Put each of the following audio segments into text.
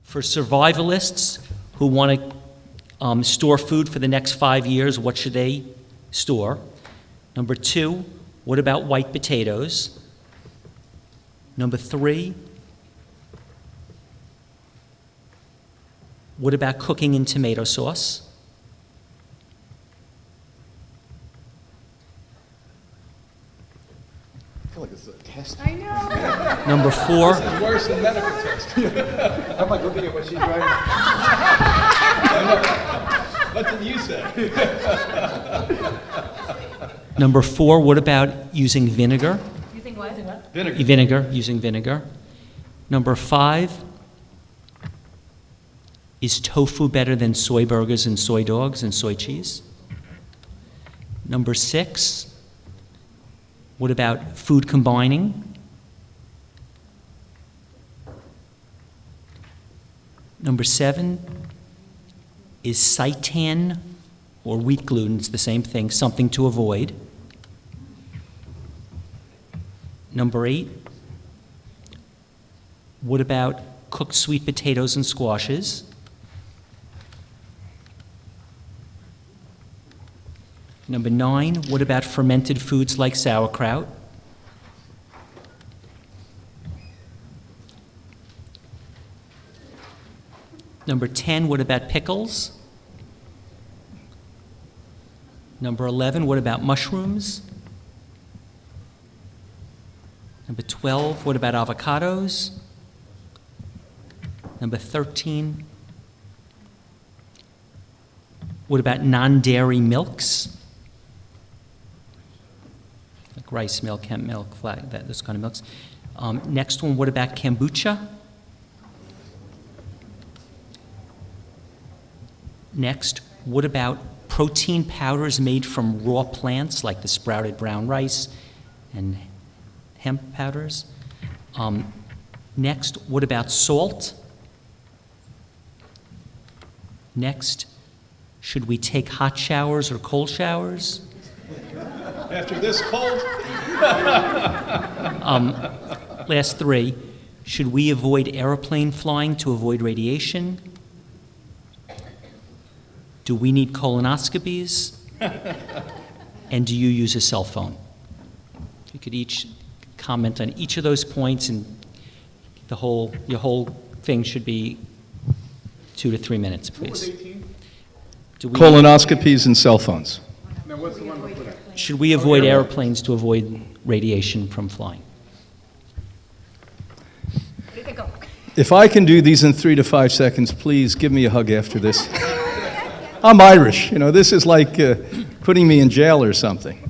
For survivalists who want to store food for the next 5 years, what should they store? Number 2, what about white potatoes? Number 3, what about cooking in tomato sauce? I feel like this is a test. I know. Number 4, It's worse than medical test. I'm like looking at what she's writing. What did you say? number 4, what about using vinegar? You think what? Vinegar. Using vinegar. Number 5, is tofu better than soy burgers and soy dogs and soy cheese? Number 6, what about food combining? Number 7, is seitan or wheat gluten, it's the same thing, something to avoid? Number 8, what about cooked sweet potatoes and squashes? Number 9, what about fermented foods like sauerkraut? Number 10, what about pickles? Number 11, what about mushrooms? Number 12, what about avocados? Number 13, what about non-dairy milks? Like rice milk, hemp milk, those kind of milks. Next one, what about kombucha? Next, what about protein powders made from raw plants, like the sprouted brown rice and hemp powders? Next, what about salt? Next, should we take hot showers or cold showers? After this cold? Last 3, should we avoid airplane flying to avoid radiation? Do we need colonoscopies? And do you use a cell phone? You could each comment on each of those points, and your whole thing should be 2 to 3 minutes, please. What was 18? Colonoscopies and cell phones. Now what's the one before that? Should we avoid airplanes to avoid radiation from flying? You can go. If I can do these in 3 to 5 seconds, please give me a hug after this. I'm Irish. This is like putting me in jail or something.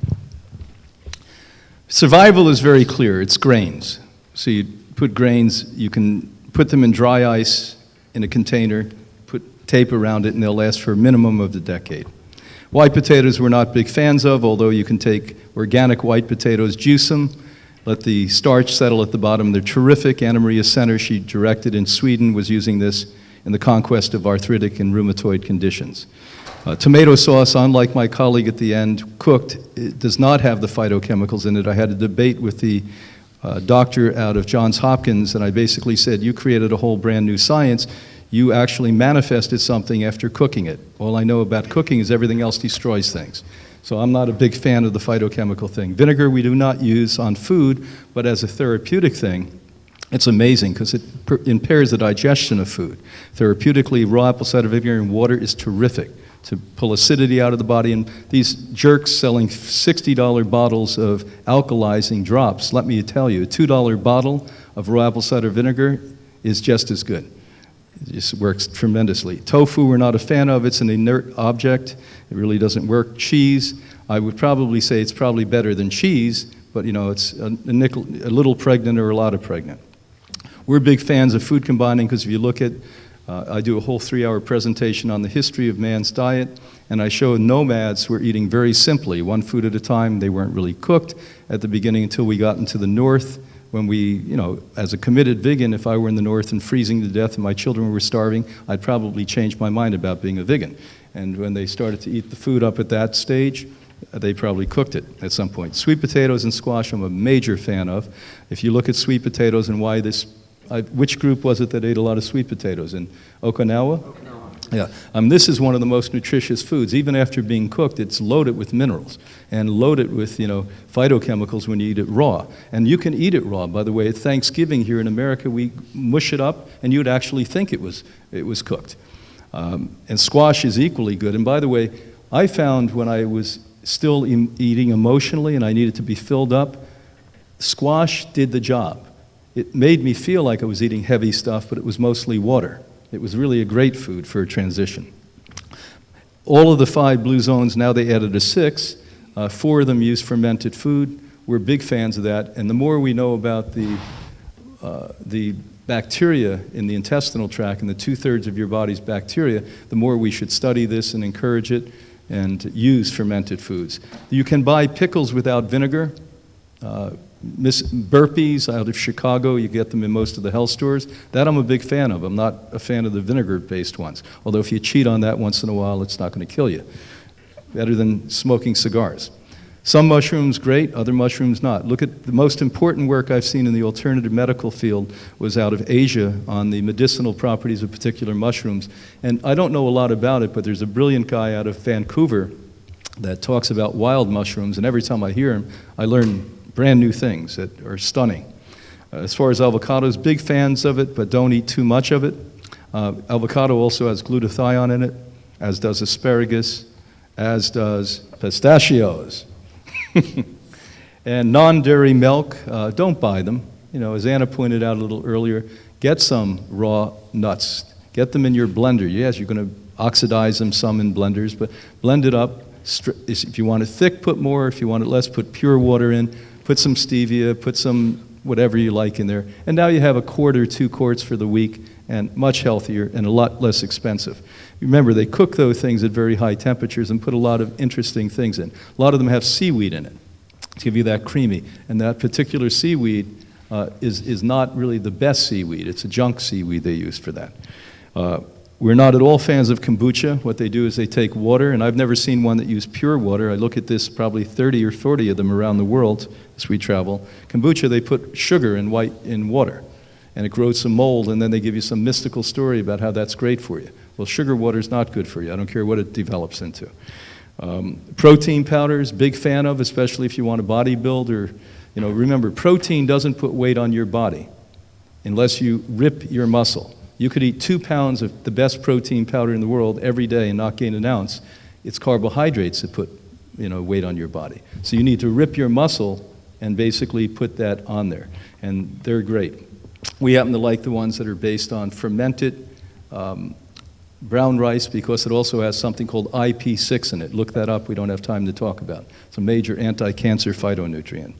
Survival is very clear. It's grains. So you put grains, you can put them in dry ice in a container, put tape around it, and they'll last for a minimum of a decade. White potatoes we're not big fans of, although you can take organic white potatoes, juice them, let the starch settle at the bottom. They're terrific. Anna Maria Center, she directed in Sweden, was using this in the conquest of arthritic and rheumatoid conditions. Tomato sauce, unlike my colleague at the end, cooked, it does not have the phytochemicals in it. I had a debate with the doctor out of Johns Hopkins, and I basically said, you created a whole brand new science. You actually manifested something after cooking it. All I know about cooking is everything else destroys things. So I'm not a big fan of the phytochemical thing. Vinegar we do not use on food, but as a therapeutic thing, it's amazing because it impairs the digestion of food. Therapeutically, raw apple cider vinegar and water is terrific to pull acidity out of the body. And these jerks selling $60 bottles of alkalizing drops, let me tell you, a $2 bottle of raw apple cider vinegar is just as good. It just works tremendously. Tofu we're not a fan of. It's an inert object. It really doesn't work. Cheese, I would probably say it's probably better than cheese, but it's a little pregnant or a lot of pregnant. We're big fans of food combining because if you look at, I do a whole 3-hour presentation on the history of man's diet, and I show nomads were eating very simply, one food at a time. They weren't really cooked at the beginning until we got into the north. When we, as a committed vegan, if I were in the north and freezing to death and my children were starving, I'd probably change my mind about being a vegan. And when they started to eat the food up at that stage, they probably cooked it at some point. Sweet potatoes and squash I'm a major fan of. If you look at sweet potatoes and why this Which group was it that ate a lot of sweet potatoes? In Okinawa? Yeah, this is one of the most nutritious foods. Even after being cooked, it's loaded with minerals and loaded with, phytochemicals when you eat it raw. And you can eat it raw. By the way, at Thanksgiving here in America, we mush it up, and you'd actually think it was cooked. And squash is equally good. And by the way, I found when I was still eating emotionally and I needed to be filled up, squash did the job. It made me feel like I was eating heavy stuff, but it was mostly water. It was really a great food for a transition. All of the 5 blue zones, now they added a 6. 4 of them use fermented food. We're big fans of that. And the more we know about the bacteria in the intestinal tract and the 2/3 of your body's bacteria, the more we should study this and encourage it and use fermented foods. You can buy pickles without vinegar. Burpees out of Chicago, you get them in most of the health stores. That I'm a big fan of. I'm not a fan of the vinegar-based ones. Although if you cheat on that once in a while, it's not going to kill you. Better than smoking cigars. Some mushrooms, great. Other mushrooms, not. Look at the most important work I've seen in the alternative medical field was out of Asia on the medicinal properties of particular mushrooms. And I don't know a lot about it, but there's a brilliant guy out of Vancouver that talks about wild mushrooms. And every time I hear him, I learn brand new things that are stunning. As far as avocados, big fans of it, but don't eat too much of it. Avocado also has glutathione in it, as does asparagus, as does pistachios. And non-dairy milk, don't buy them. As Anna pointed out a little earlier, get some raw nuts. Get them in your blender. Yes, you're going to oxidize them some in blenders, but blend it up. If you want it thick, put more. If you want it less, put pure water in. Put some stevia, put some whatever you like in there. And now you have a quart or 2 quarts for the week, and much healthier and a lot less expensive. Remember, they cook those things at very high temperatures and put a lot of interesting things in. A lot of them have seaweed in it to give you that creamy. And that particular seaweed is not really the best seaweed. It's a junk seaweed they use for that. We're not at all fans of kombucha. What they do is they take water, and I've never seen one that used pure water. I look at this, probably 30 or 40 of them around the world as we travel. Kombucha, they put sugar in water, and it grows some mold, and then they give you some mystical story about how that's great for you. Well, sugar water is not good for you. I don't care what it develops into. Protein powders, big fan of, especially if you want to bodybuild or, remember, protein doesn't put weight on your body unless you rip your muscle. You could eat 2 pounds of the best protein powder in the world every day and not gain an ounce. It's carbohydrates that put, weight on your body. So you need to rip your muscle and basically put that on there. And they're great. We happen to like the ones that are based on fermented brown rice because it also has something called IP6 in it. Look that up. We don't have time to talk about it. It's a major anti-cancer phytonutrient.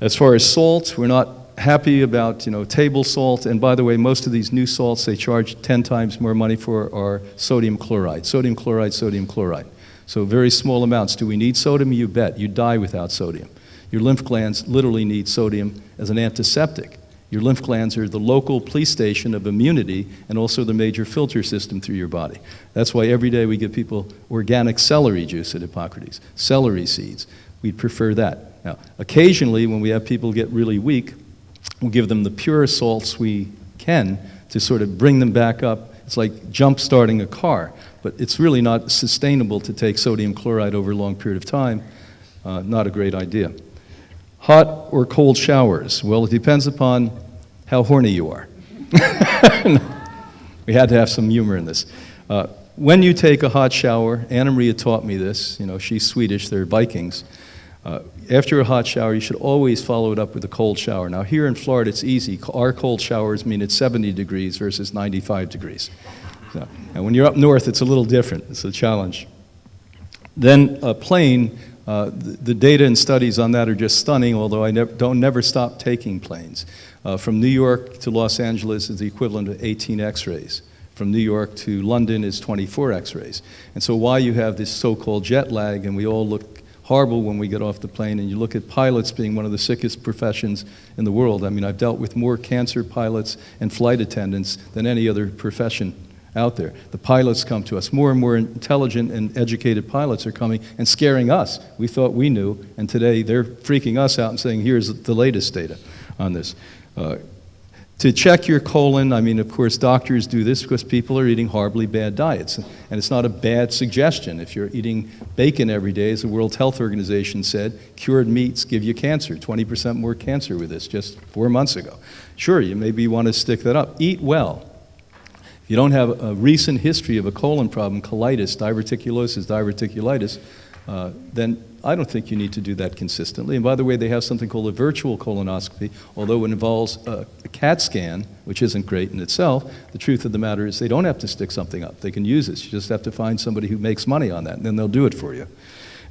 As far as salt, we're not happy about, table salt. And by the way, most of these new salts they charge 10 times more money for are sodium chloride. Sodium chloride, sodium chloride. So very small amounts. Do we need sodium? You bet. You die without sodium. Your lymph glands literally need sodium as an antiseptic. Your lymph glands are the local police station of immunity and also the major filter system through your body. That's why every day we give people organic celery juice at Hippocrates, celery seeds. We'd prefer that. Now, occasionally when we have people get really weak, we'll give them the purest salts we can to sort of bring them back up. It's like jump-starting a car, but it's really not sustainable to take sodium chloride over a long period of time. Not a great idea. Hot or cold showers? Well, it depends upon how horny you are. We had to have some humor in this. When you take a hot shower, Anna Maria taught me this. She's Swedish, they're Vikings. After a hot shower, you should always follow it up with a cold shower. Now, here in Florida, it's easy. Our cold showers mean it's 70 degrees versus 95 degrees. So, and when you're up north, it's a little different. It's a challenge. Then a plane, the data and studies on that are just stunning, although I never stop taking planes. From New York to Los Angeles is the equivalent of 18 X-rays. From New York to London is 24 X-rays. And so while you have this so-called jet lag, and we all look horrible when we get off the plane, and you look at pilots being one of the sickest professions in the world. I mean, I've dealt with more cancer pilots and flight attendants than any other profession out there. The pilots come to us. More and more intelligent and educated pilots are coming and scaring us. We thought we knew, and today they're freaking us out and saying, here's the latest data on this. To check your colon, I mean, of course, doctors do this because people are eating horribly bad diets. And it's not a bad suggestion. If you're eating bacon every day, as the World Health Organization said, cured meats give you cancer, 20% more cancer with this just 4 months ago. Sure, you maybe want to stick that up. Eat well. If you don't have a recent history of a colon problem, colitis, diverticulitis, then I don't think you need to do that consistently. And by the way, they have something called a virtual colonoscopy, although it involves a CAT scan, which isn't great in itself. The truth of the matter is they don't have to stick something up. They can use this. You just have to find somebody who makes money on that, and then they'll do it for you.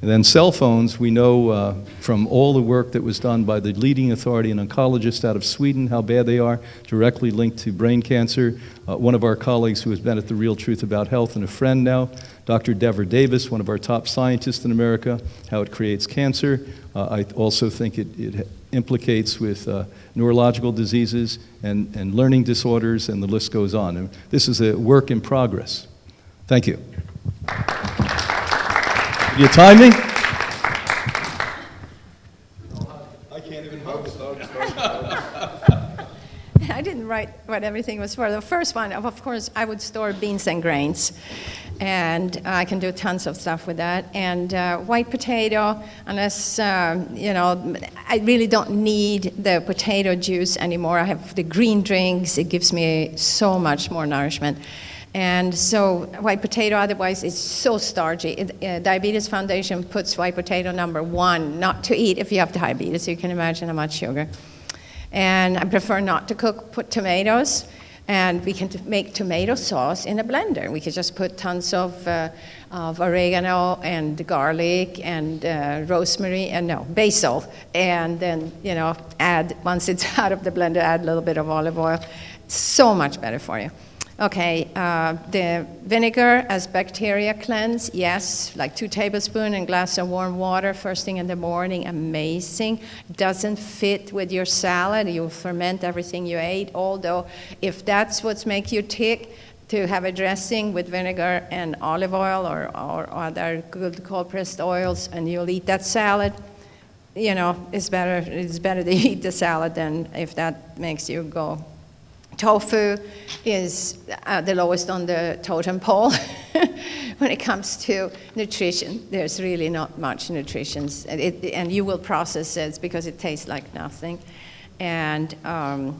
And then cell phones, we know from all the work that was done by the leading authority and oncologist out of Sweden how bad they are, directly linked to brain cancer. One of our colleagues who has been at The Real Truth About Health and a friend now, Dr. Dever Davis, one of our top scientists in America, how it creates cancer. I also think it implicates with neurological diseases and learning disorders, and the list goes on. And this is a work in progress. Thank you. You time me? I can't even hold this. I didn't write what everything was for. The first one, of course, I would store beans and grains. And I can do tons of stuff with that. And white potato, unless, I really don't need the potato juice anymore. I have the green drinks. It gives me so much more nourishment. And so white potato, otherwise, is so starchy. Diabetes Foundation puts white potato #1, not to eat if you have diabetes. So you can imagine how much sugar. And I prefer not to put tomatoes. And we can make tomato sauce in a blender. We could just put tons of oregano and garlic and rosemary and basil. And then, add, once it's out of the blender, add a little bit of olive oil. So much better for you. Okay, the vinegar as bacteria cleanse, yes, like 2 tablespoons and a glass of warm water first thing in the morning, amazing. Doesn't fit with your salad, you ferment everything you ate, although if that's what makes you tick, to have a dressing with vinegar and olive oil or other good cold-pressed oils, and you'll eat that salad, it's better to eat the salad than if that makes you go. Tofu is the lowest on the totem pole when it comes to nutrition. There's really not much nutrition, and you will process it because it tastes like nothing. And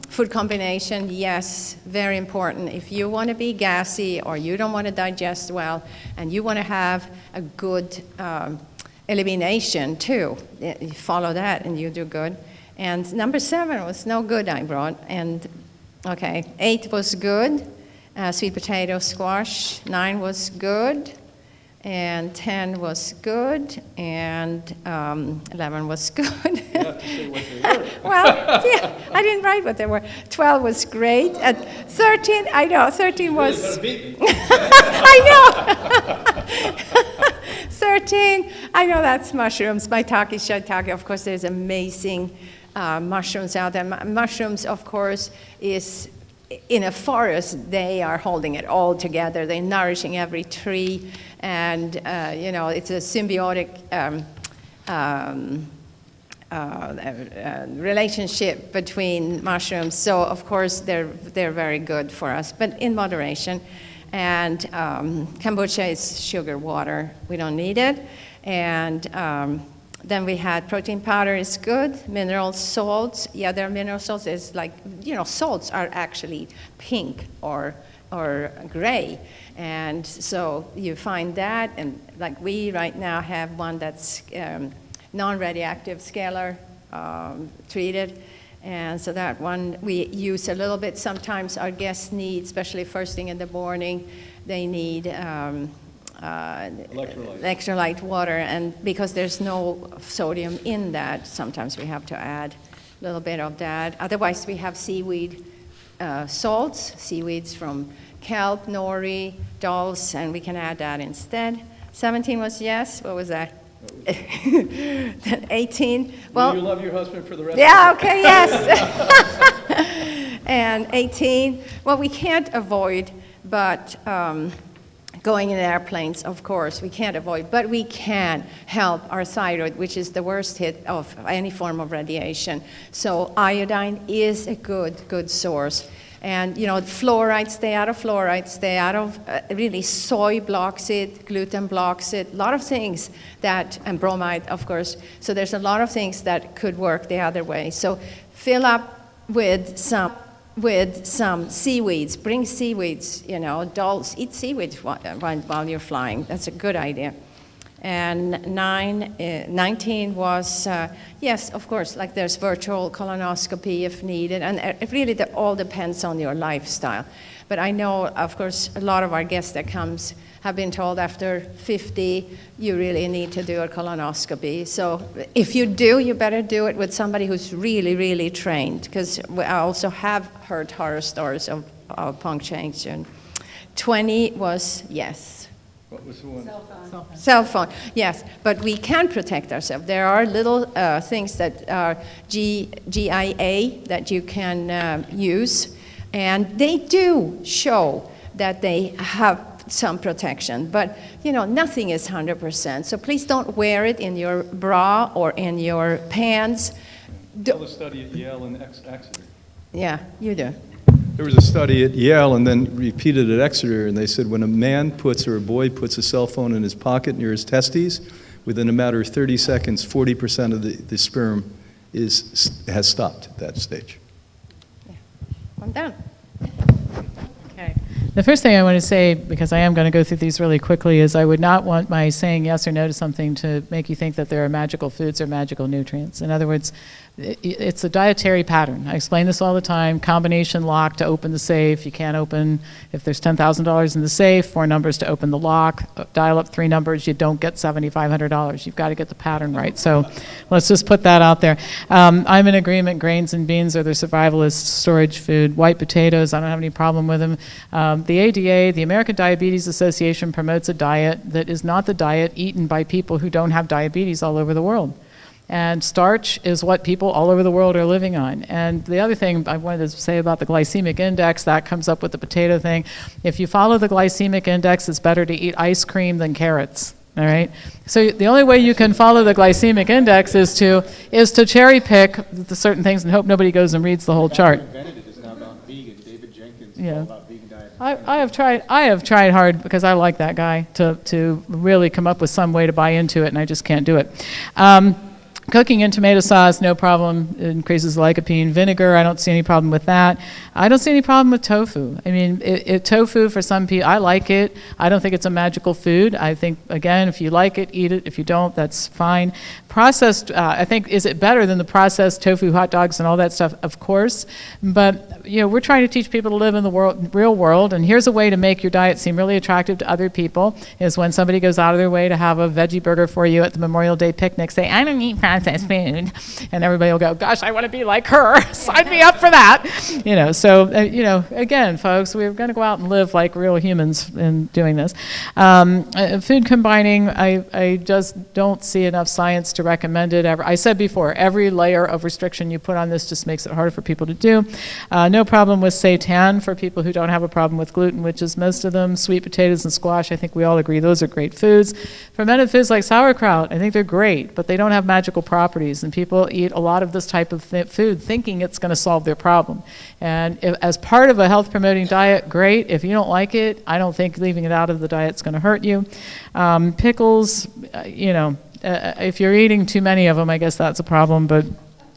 food combination, yes, very important. If you want to be gassy or you don't want to digest well and you want to have a good elimination too, you follow that and you do good. And number 7 was no good I brought. And okay, 8 was good, sweet potato squash. 9 was good, and 10 was good, and 11 was good. You have to say what they were. Well, yeah, I didn't write what they were. 12 was great. At 13, I know, 13 was... I know! 13, I know that's mushrooms, maitake, shiitake. Of course, there's amazing mushrooms out there. Mushrooms, of course, is in a forest, they are holding it all together. They're nourishing every tree, and it's a symbiotic relationship between mushrooms. So, of course, they're very good for us, but in moderation. And kombucha is sugar water. We don't need it. And then we had protein powder is good, mineral salts. Yeah, there are mineral salts. It's like, salts are actually pink or gray. And so you find that, and like we right now have one that's non-radioactive scalar treated. And so that one we use a little bit. Sometimes our guests need, especially first thing in the morning, they need electrolyte water, and because there's no sodium in that, sometimes we have to add a little bit of that. Otherwise, we have seaweed salts, seaweeds from kelp, nori, dulse, and we can add that instead. 17 was yes. What was that? 18. Well, you love your husband for the rest yeah, of the okay, yes. And 18, well, we can't avoid, but going in airplanes, of course, we can't avoid, but we can help our thyroid, which is the worst hit of any form of radiation. So iodine is a good source. And, fluoride, stay out of fluoride, stay out of, really, soy blocks it, gluten blocks it, a lot of things and bromide, of course. So there's a lot of things that could work the other way. So fill up with some seaweeds. Bring seaweeds, adults eat seaweeds while you're flying. That's a good idea. And 19 was, yes, of course, like there's virtual colonoscopy if needed, and it really all depends on your lifestyle. But I know, of course, a lot of our guests that comes have been told after 50, you really need to do a colonoscopy. So if you do, you better do it with somebody who's really, really trained, because I also have heard horror stories of punctuation. 20 was, yes. What was the one? Cell phone, yes, but we can protect ourselves. There are little things that are GIA that you can use, and they do show that they have some protection, but nothing is 100%. So please don't wear it in your bra or in your pants. Tell the study at Yale and Exeter. Yeah, you do. There was a study at Yale and then repeated at Exeter, and they said when a man or a boy puts a cell phone in his pocket near his testes, within a matter of 30 seconds, 40% of the sperm has stopped at that stage. Yeah. I'm done. Okay. The first thing I want to say, because I am going to go through these really quickly, is I would not want my saying yes or no to something to make you think that there are magical foods or magical nutrients. In other words, it's a dietary pattern. I explain this all the time. Combination lock to open the safe. You can't open, if there's $10,000 in the safe, 4 numbers to open the lock. Dial up 3 numbers, you don't get $7,500. You've got to get the pattern right. So let's just put that out there. I'm in agreement. Grains and beans are the survivalist storage food. White potatoes, I don't have any problem with them. The ADA, the American Diabetes Association, promotes a diet that is not the diet eaten by people who don't have diabetes all over the world. And starch is what people all over the world are living on. And the other thing I wanted to say about the glycemic index, that comes up with the potato thing. If you follow the glycemic index, it's better to eat ice cream than carrots. All right. So the only way you can follow the glycemic index is to cherry pick the certain things and hope nobody goes and reads the whole chart. It's now about vegan. David Jenkins is Yeah. all about vegan diet. I have tried hard, because I like that guy, to really come up with some way to buy into it, and I just can't do it. Cooking in tomato sauce, no problem. It increases lycopene. Vinegar, I don't see any problem with that. I don't see any problem with tofu. I mean, tofu for some people, I like it. I don't think it's a magical food. I think, again, if you like it, eat it. If you don't, that's fine. Processed, I think, is it better than the processed tofu hot dogs and all that stuff? Of course. But, we're trying to teach people to live in the real world. And here's a way to make your diet seem really attractive to other people, is when somebody goes out of their way to have a veggie burger for you at the Memorial Day picnic, say, I don't eat processed food. And everybody will go, gosh, I want to be like her. Sign me up for that. So, again, folks, we're going to go out and live like real humans in doing this. Food combining, I just don't see enough science to recommend it ever. I said before, every layer of restriction you put on this just makes it harder for people to do. No problem with seitan for people who don't have a problem with gluten, which is most of them. Sweet potatoes and squash, I think we all agree those are great foods. Fermented foods like sauerkraut, I think they're great, but they don't have magical properties, and people eat a lot of this type of food thinking it's going to solve their problem. And as part of a health-promoting diet, great. If you don't like it, I don't think leaving it out of the diet is going to hurt you. Pickles, if you're eating too many of them, I guess that's a problem, but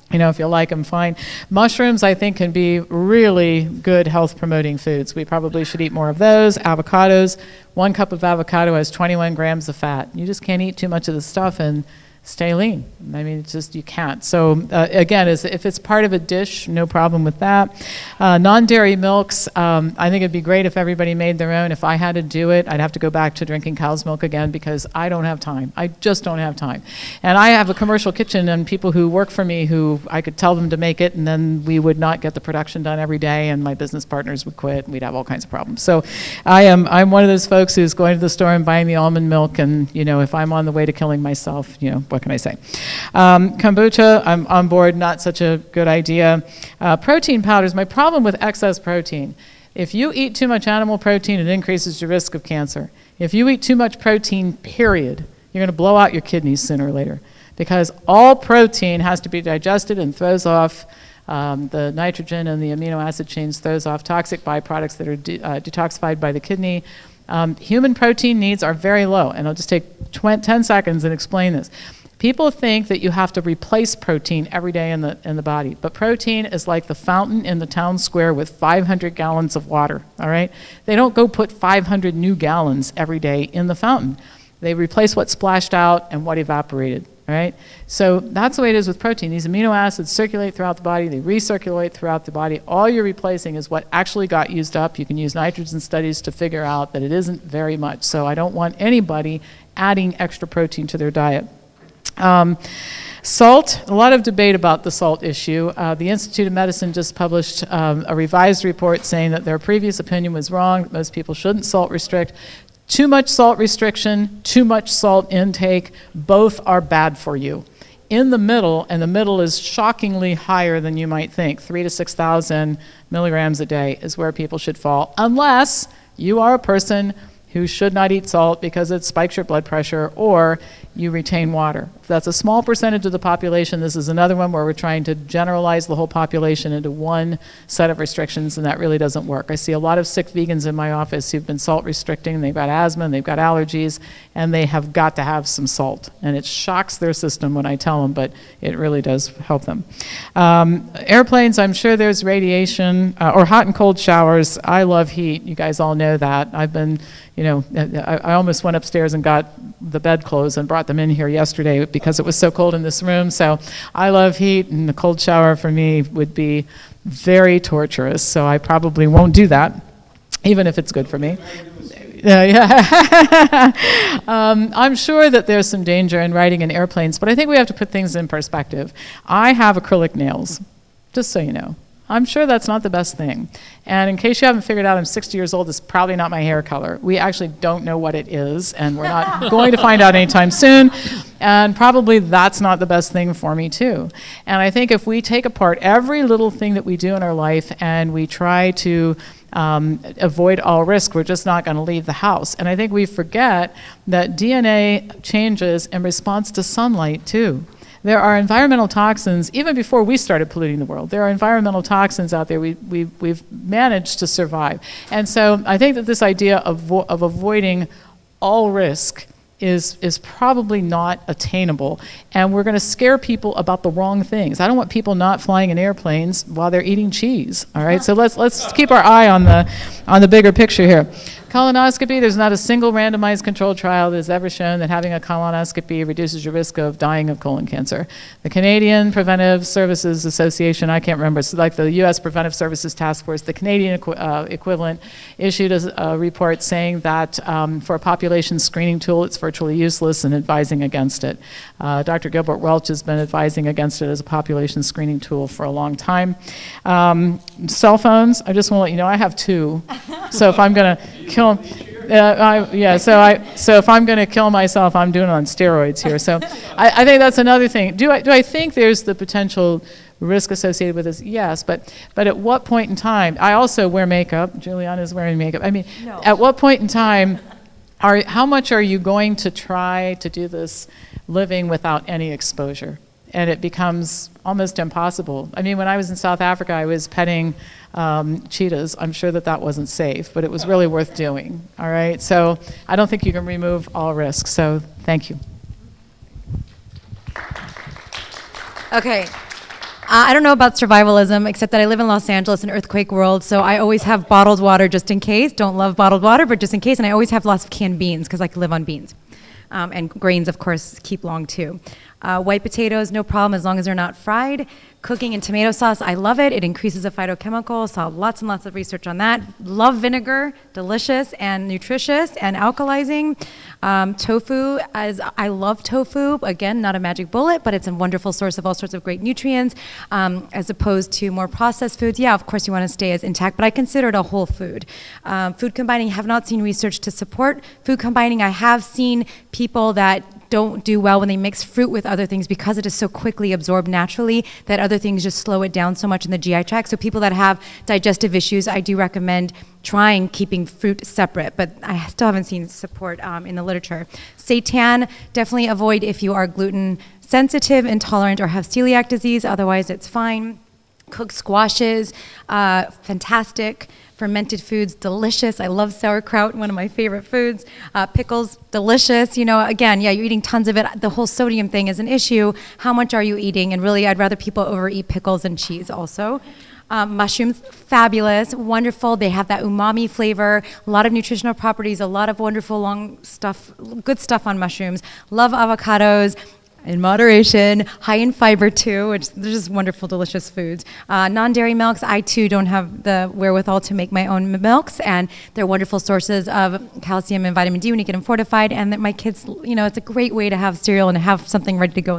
if you like them, fine. Mushrooms, I think, can be really good health-promoting foods. We probably should eat more of those. Avocados, 1 cup of avocado has 21 grams of fat. You just can't eat too much of this stuff and stay lean. I mean, it's just, you can't. So again, if it's part of a dish, no problem with that. Non-dairy milks, I think it'd be great if everybody made their own. If I had to do it, I'd have to go back to drinking cow's milk again, because I don't have time. I just don't have time. And I have a commercial kitchen, and people who work for me who I could tell them to make it, and then we would not get the production done every day, and my business partners would quit, and we'd have all kinds of problems. So I'm one of those folks who's going to the store and buying the almond milk, and if I'm on the way to killing myself, what can I say? Kombucha, I'm on board, not such a good idea. Protein powders, my problem with excess protein If you eat too much animal protein, it increases your risk of cancer. If you eat too much protein, period, you're going to blow out your kidneys sooner or later, because all protein has to be digested and throws off the nitrogen and the amino acid chains, throws off toxic byproducts that are detoxified by the kidney. Human protein needs are very low, and I'll just take 10 seconds and explain this. People think that you have to replace protein every day in the body, but protein is like the fountain in the town square with 500 gallons of water, all right? They don't go put 500 new gallons every day in the fountain. They replace what splashed out and what evaporated, all right? So that's the way it is with protein. These amino acids circulate throughout the body, they recirculate throughout the body. All you're replacing is what actually got used up. You can use nitrogen studies to figure out that it isn't very much. So I don't want anybody adding extra protein to their diet. Salt, a lot of debate about the salt issue. The Institute of Medicine just published a revised report saying that their previous opinion was wrong, that most people shouldn't salt restrict. Too much salt restriction, too much salt intake, both are bad for you. In the middle, and the middle is shockingly higher than you might think, 3,000 to 6,000 milligrams a day is where people should fall, unless you are a person who should not eat salt because it spikes your blood pressure, or you retain water. If that's a small percentage of the population, this is another one where we're trying to generalize the whole population into one set of restrictions, and that really doesn't work. I see a lot of sick vegans in my office who've been salt restricting. They've got asthma, and they've got allergies, and they have got to have some salt. And it shocks their system when I tell them, but it really does help them. Airplanes, I'm sure there's radiation, or hot and cold showers. I love heat. You guys all know that. I've been, I almost went upstairs and got the bedclothes and brought them in here yesterday because it was so cold in this room. So I love heat, and the cold shower for me would be very torturous. So I probably won't do that, even if it's good for me. I'm sure that there's some danger in riding in airplanes, but I think we have to put things in perspective. I have acrylic nails, just so you know. I'm sure that's not the best thing. And in case you haven't figured out, I'm 60 years old. It's probably not my hair color. We actually don't know what it is, and we're not going to find out anytime soon. And probably that's not the best thing for me, too. And I think if we take apart every little thing that we do in our life and we try to avoid all risk, we're just not going to leave the house. And I think we forget that DNA changes in response to sunlight, too. There are environmental toxins, even before we started polluting the world, there are environmental toxins out there. We've managed to survive. And so I think that this idea of avoiding all risk is probably not attainable. And we're going to scare people about the wrong things. I don't want people not flying in airplanes while they're eating cheese, all right? So let's keep our eye on the bigger picture here. Colonoscopy, there's not a single randomized controlled trial that has ever shown that having a colonoscopy reduces your risk of dying of colon cancer. The Canadian Preventive Services Association, I can't remember, it's like the U.S. Preventive Services Task Force, the Canadian equivalent, issued a report saying that for a population screening tool, it's virtually useless and advising against it. Dr. Gilbert Welch has been advising against it as a population screening tool for a long time. Cell phones, I just want to let you know, I have two. So if I'm going to kill, so if I'm going to kill myself, I'm doing it on steroids here. So I think that's another thing. Do I think there's the potential risk associated with this? Yes, but at what point in time? I also wear makeup. Julieanna is wearing makeup. I mean, no. At what point in time? How much are you going to try to do this living without any exposure? And it becomes almost impossible. I mean, when I was in South Africa, I was petting cheetahs. I'm sure that wasn't safe, but it was really worth doing, all right? So I don't think you can remove all risks, so thank you. Okay. I don't know about survivalism, except that I live in Los Angeles, an earthquake world, so I always have bottled water just in case. Don't love bottled water, but just in case. And I always have lots of canned beans, because I can live on beans. And grains, of course, keep long, too. White potatoes, no problem, as long as they're not fried. Cooking in tomato sauce, I love it. It increases a phytochemical. Saw lots and lots of research on that. Love vinegar, delicious and nutritious and alkalizing. Tofu, I love tofu. Again, not a magic bullet, but it's a wonderful source of all sorts of great nutrients, as opposed to more processed foods. Yeah, of course you want to stay as intact, but I consider it a whole food. Food combining, have not seen research to support food combining. I have seen people that don't do well when they mix fruit with other things because it is so quickly absorbed naturally that other things just slow it down so much in the GI tract. So people that have digestive issues, I do recommend trying keeping fruit separate, but I still haven't seen support in the literature. Seitan, definitely avoid if you are gluten sensitive, intolerant, or have celiac disease. Otherwise, it's fine. Cooked squashes, fantastic. Fermented foods, delicious. I love sauerkraut, one of my favorite foods. Pickles, delicious. You know, again, yeah, you're eating tons of it. The whole sodium thing is an issue. How much are you eating? And really, I'd rather people overeat pickles and cheese also. Mushrooms, fabulous, wonderful. They have that umami flavor, a lot of nutritional properties, a lot of wonderful long stuff, good stuff on mushrooms. Love avocados. In moderation, high in fiber too, which they're just wonderful, delicious foods. Non-dairy milks, I too don't have the wherewithal to make my own milks, and they're wonderful sources of calcium and vitamin D when you get them fortified. And that my kids, you know, it's a great way to have cereal and have something ready to go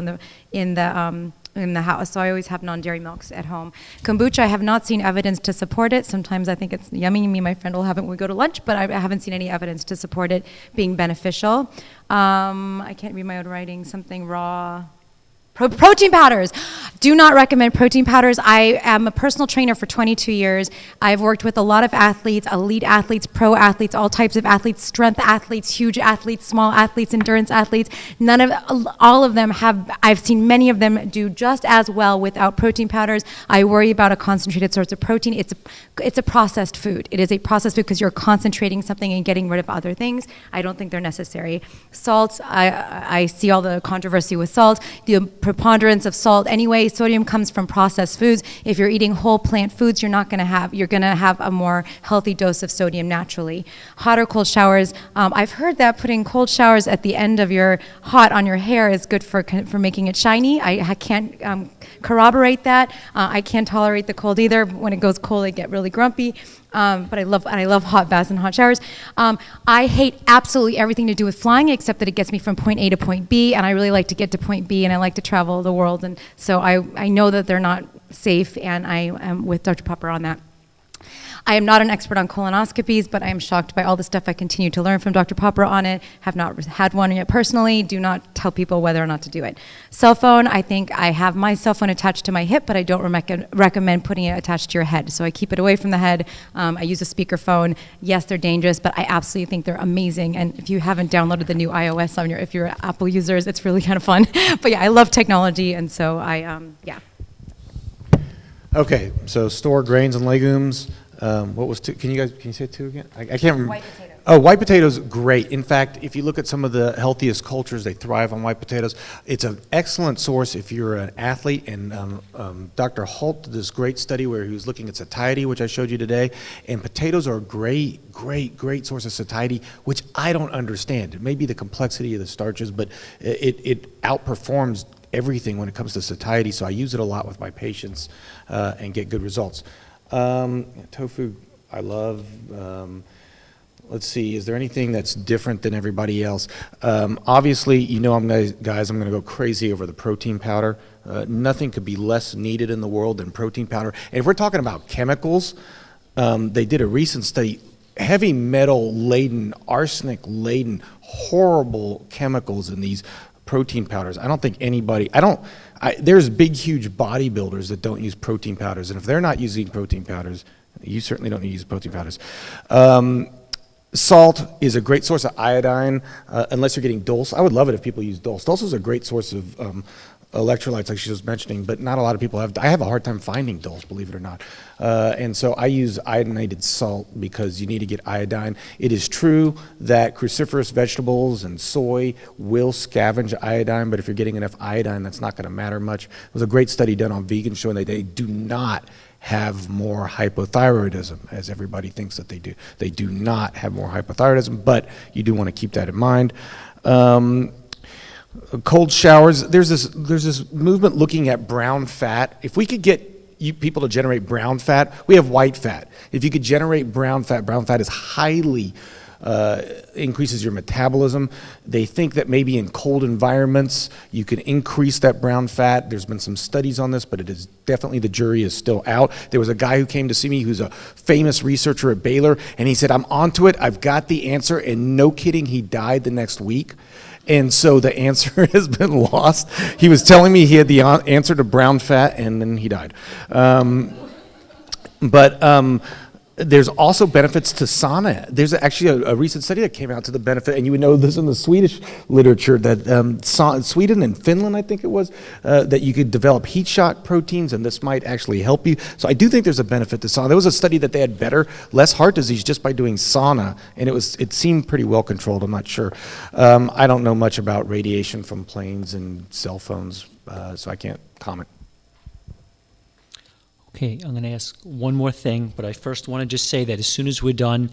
in the house. So I always have non-dairy milks at home. Kombucha, I have not seen evidence to support it. Sometimes I think it's yummy. Me and my friend will have it when we go to lunch, but I haven't seen any evidence to support it being beneficial. I can't read my own writing. Something raw. Protein powders. Do not recommend protein powders. I am a personal trainer for 22 years. I've worked with a lot of athletes, elite athletes, pro athletes, all types of athletes, strength athletes, huge athletes, small athletes, endurance athletes. All of them I've seen many of them do just as well without protein powders. I worry about a concentrated source of protein. It's a processed food. It is a processed food because you're concentrating something and getting rid of other things. I don't think they're necessary. Salt, I see all the controversy with salt. The preponderance of salt anyway. Sodium comes from processed foods. If you're eating whole plant foods, you're going to have a more healthy dose of sodium naturally. Hot or cold showers. I've heard that putting cold showers at the end of your hot on your hair is good for making it shiny. I can't corroborate that. I can't tolerate the cold either. When it goes cold, I get really grumpy. But I love hot baths and hot showers. I hate absolutely everything to do with flying, except that it gets me from point A to point B, and I really like to get to point B, and I like to travel the world, and so I know that they're not safe, and I am with Dr. Popper on that. I am not an expert on colonoscopies, but I am shocked by all the stuff I continue to learn from Dr. Popper on it. Have not had one yet personally. Do not tell people whether or not to do it. Cell phone, I think I have my cell phone attached to my hip, but I don't recommend putting it attached to your head. So I keep it away from the head. I use a speakerphone. Yes, they're dangerous, but I absolutely think they're amazing. And if you haven't downloaded the new iOS if you're Apple users, it's really kind of fun. But yeah, I love technology, and so yeah. Okay, so store grains and legumes. What was two? Can you say two again? I can't remember. White potatoes. Oh, white potatoes, great. In fact, if you look at some of the healthiest cultures, they thrive on white potatoes. It's an excellent source if you're an athlete, and Dr. Holt did this great study where he was looking at satiety, which I showed you today, and potatoes are a great source of satiety, which I don't understand. It may be the complexity of the starches, but it outperforms everything when it comes to satiety, so I use it a lot with my patients and get good results. Tofu, I love. Let's see, is there anything that's different than everybody else? Obviously, you know, I'm going to go crazy over the protein powder. Nothing could be less needed in the world than protein powder. And if we're talking about chemicals, they did a recent study, heavy metal laden, arsenic laden, horrible chemicals in these protein powders. I don't think anybody, there's big, huge bodybuilders that don't use protein powders. And if they're not using protein powders, you certainly don't need to use protein powders. Salt is a great source of iodine, unless you're getting dulse. I would love it if people use dulse. Dulse is a great source of electrolytes, like she was mentioning, but not a lot of people have. I have a hard time finding dulse, believe it or not. And so I use iodinated salt because you need to get iodine. It is true that cruciferous vegetables and soy will scavenge iodine, but if you're getting enough iodine, that's not going to matter much. There was a great study done on vegans showing that they do not have more hypothyroidism, as everybody thinks that they do. They do not have more hypothyroidism, but you do want to keep that in mind. Cold showers, there's this movement looking at brown fat. If we could get people to generate brown fat, we have white fat. If you could generate brown fat is highly increases your metabolism. They think that maybe in cold environments you can increase that brown fat. There's been some studies on this, but it is definitely, the jury is still out. There was a guy who came to see me who's a famous researcher at Baylor, and he said, I'm onto it, I've got the answer, and no kidding, he died the next week. And so the answer has been lost. He was telling me he had the answer to brown fat, and then he died. But there's also benefits to sauna. There's actually a recent study that came out to the benefit, and you would know this in the Swedish literature, that Sweden and Finland, I think it was, that you could develop heat shock proteins, and this might actually help you. So I do think there's a benefit to sauna. There was a study that they had less heart disease just by doing sauna, and it seemed pretty well controlled. I'm not sure. I don't know much about radiation from planes and cell phones, so I can't comment. Okay, I'm going to ask one more thing, but I first want to just say that as soon as we're done,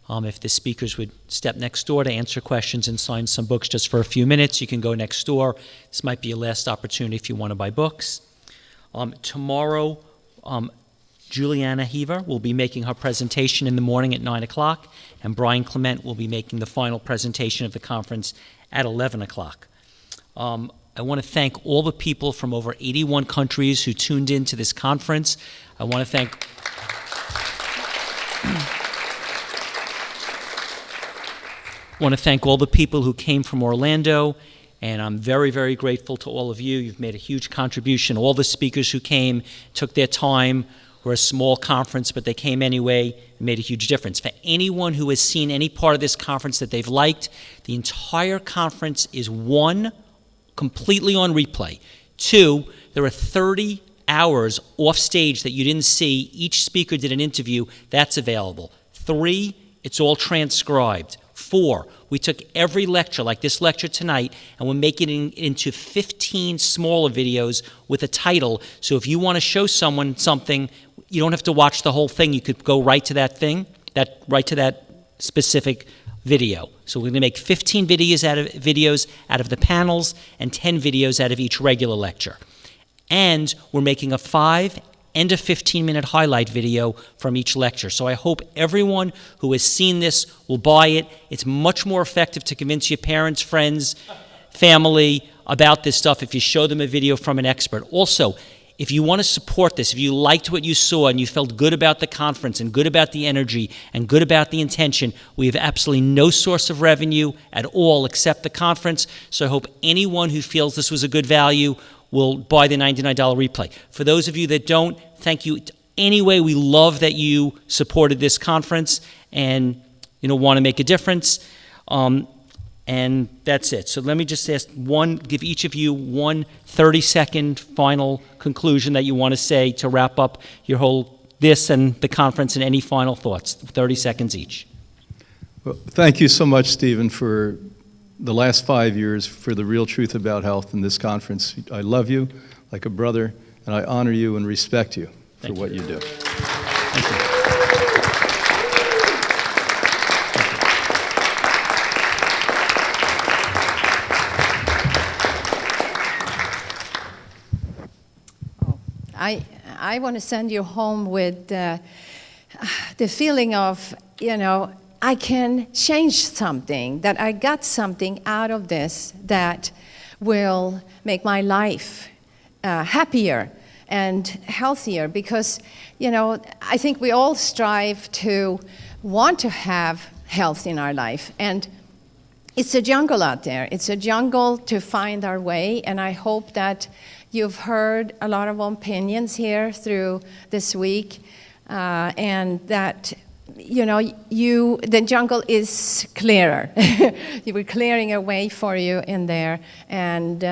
if the speakers would step next door to answer questions and sign some books just for a few minutes, you can go next door. This might be your last opportunity if you want to buy books. Tomorrow, Julieanna Hever will be making her presentation in the morning at 9 o'clock, and Brian Clement will be making the final presentation of the conference at 11 o'clock. I want to thank all the people from over 81 countries who tuned in to this conference. I want to thank all the people who came from Orlando, and I'm very, very grateful to all of you. You've made a huge contribution. All the speakers who came took their time. We're a small conference, but they came anyway and made a huge difference. For anyone who has seen any part of this conference that they've liked, the entire conference is completely on replay. 2, there are 30 hours off stage that you didn't see. Each speaker did an interview. That's available. 3, it's all transcribed. 4, we took every lecture, like this lecture tonight, and we're making it into 15 smaller videos with a title. So if you want to show someone something, you don't have to watch the whole thing. You could go right to that thing, right to that specific video. So we're going to make 15 videos out of the panels and 10 videos out of each regular lecture. And we're making a 5 and a 15-minute highlight video from each lecture. So I hope everyone who has seen this will buy it. It's much more effective to convince your parents, friends, family about this stuff if you show them a video from an expert. Also, if you want to support this, if you liked what you saw and you felt good about the conference and good about the energy and good about the intention, we have absolutely no source of revenue at all except the conference. So I hope anyone who feels this was a good value will buy the $99 replay. For those of you that don't, thank you. Anyway, we love that you supported this conference and want to make a difference. And that's it. So let me just give each of you one 30-second final conclusion that you want to say to wrap up this and the conference, and any final thoughts. 30 seconds each. Well, thank you so much, Stephen, for the last 5 years, for the real truth about health in this conference. I love you like a brother, and I honor you and respect you for what you do. Thank you. I want to send you home with the feeling of, I can change something, that I got something out of this that will make my life happier and healthier, because, I think we all strive to want to have health in our life, and it's a jungle out there. It's a jungle to find our way, and I hope that you've heard a lot of opinions here through this week, and that, the jungle is clearer. We're clearing a way for you in there, and,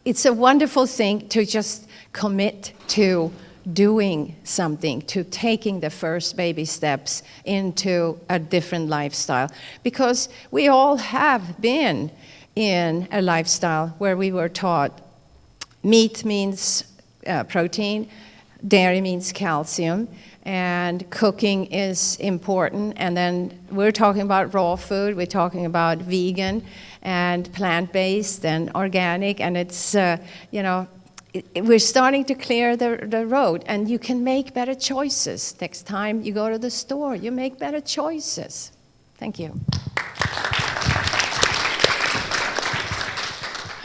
it's a wonderful thing to just commit to doing something, to taking the first baby steps into a different lifestyle, because we all have been in a lifestyle where we were taught meat means protein, dairy means calcium, and cooking is important. And then we're talking about raw food, we're talking about vegan and plant-based and organic, and it's, we're starting to clear the road, and you can make better choices. Next time you go to the store, you make better choices. Thank you.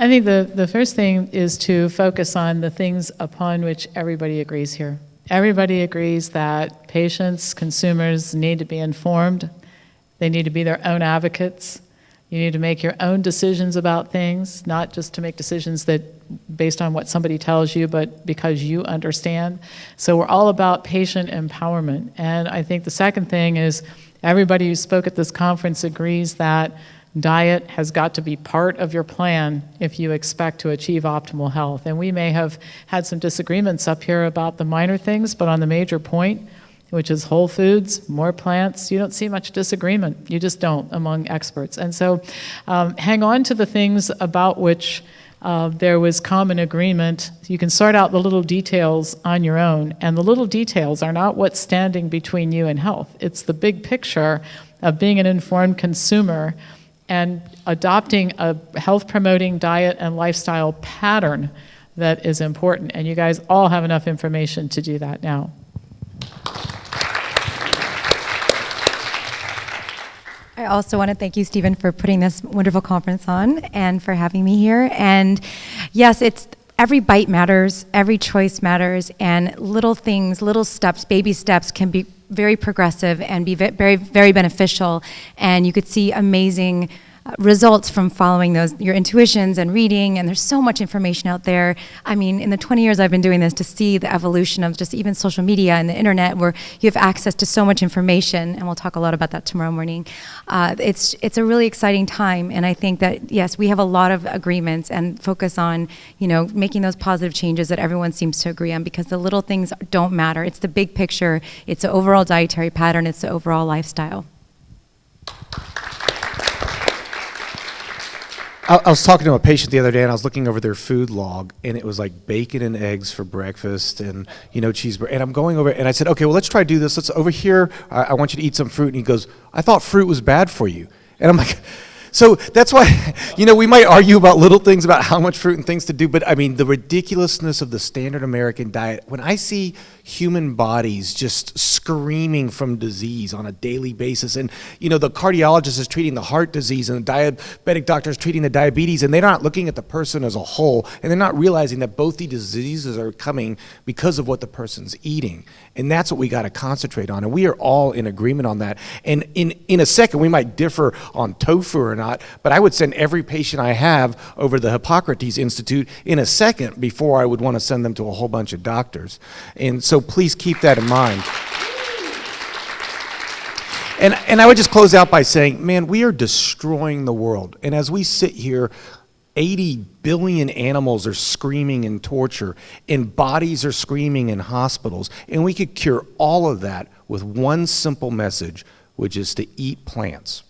I think the first thing is to focus on the things upon which everybody agrees here. Everybody agrees that patients, consumers need to be informed. They need to be their own advocates. You need to make your own decisions about things, not just to make decisions that based on what somebody tells you, but because you understand. So we're all about patient empowerment. And I think the second thing is everybody who spoke at this conference agrees that diet has got to be part of your plan if you expect to achieve optimal health. And we may have had some disagreements up here about the minor things, but on the major point, which is whole foods, more plants, you don't see much disagreement. You just don't among experts. And so hang on to the things about which there was common agreement. You can sort out the little details on your own, and the little details are not what's standing between you and health. It's the big picture of being an informed consumer and adopting a health-promoting diet and lifestyle pattern that is important. And you guys all have enough information to do that now. I also want to thank you, Stephen, for putting this wonderful conference on and for having me here. And yes, it's every bite matters, every choice matters, and little things, little steps, baby steps can be very progressive and be very, very beneficial. And you could see amazing results from following your intuitions and reading, and there's so much information out there. I mean, in the 20 years I've been doing this, to see the evolution of just even social media and the internet, where you have access to so much information, and we'll talk a lot about that tomorrow morning. It's a really exciting time, and I think that, yes, we have a lot of agreements and focus on, making those positive changes that everyone seems to agree on, because the little things don't matter. It's the big picture, it's the overall dietary pattern, it's the overall lifestyle. I was talking to a patient the other day, and I was looking over their food log, and it was like bacon and eggs for breakfast, and cheeseburger. And I'm going over, and I said, okay, well, let's try to do this. Let's over here. I want you to eat some fruit. And he goes, I thought fruit was bad for you. And I'm like, so that's why, we might argue about little things about how much fruit and things to do, but I mean, the ridiculousness of the standard American diet, when I see human bodies just screaming from disease on a daily basis, and, the cardiologist is treating the heart disease, and the diabetic doctor is treating the diabetes, and they're not looking at the person as a whole, and they're not realizing that both the diseases are coming because of what the person's eating. And that's what we got to concentrate on, and we are all in agreement on that. And in a second, we might differ on tofu or not, but I would send every patient I have over the Hippocrates Institute in a second before I would want to send them to a whole bunch of doctors. And so please keep that in mind. And I would just close out by saying, man, we are destroying the world. And as we sit here, 80 billion animals are screaming in torture, and bodies are screaming in hospitals. And we could cure all of that with one simple message, which is to eat plants.